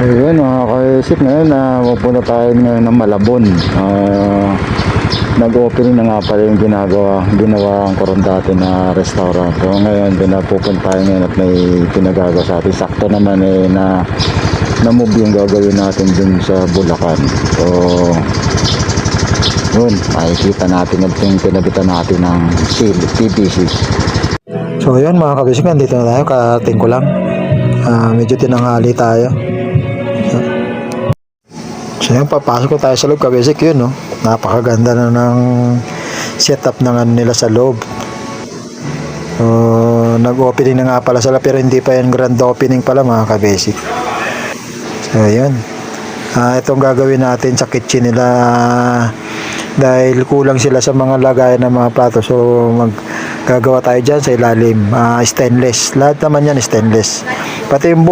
Ayun mga kaisip, ngayon na pupunta tayo ngayon ng Malabon. Nag-opening na nga pala yung ginawa ang koron dati na restaurant. So ngayon pinapupunta tayo ngayon at may pinagagawa sa atin. Sakto naman na-move yung gagawin natin dun sa Bulacan. So yun, makikita natin at yung pinabitan natin ng PVC. So yun mga kabisik, dito na tayo, karating ko lang. Medyo tinanghali tayo. So yun, papasok ko tayo sa loob kabisik, yun no. Napakaganda na ng setup ng ano nila sa loob. So nag-opening na nga pala sila, pero hindi pa yan grand opening pala mga kabisik. So yun, itong gagawin natin sa kitchen nila, dahil kulang sila sa mga lagayan ng mga plato. So gagawa tayo dyan sa ilalim, stainless, lahat naman yan stainless, pati yung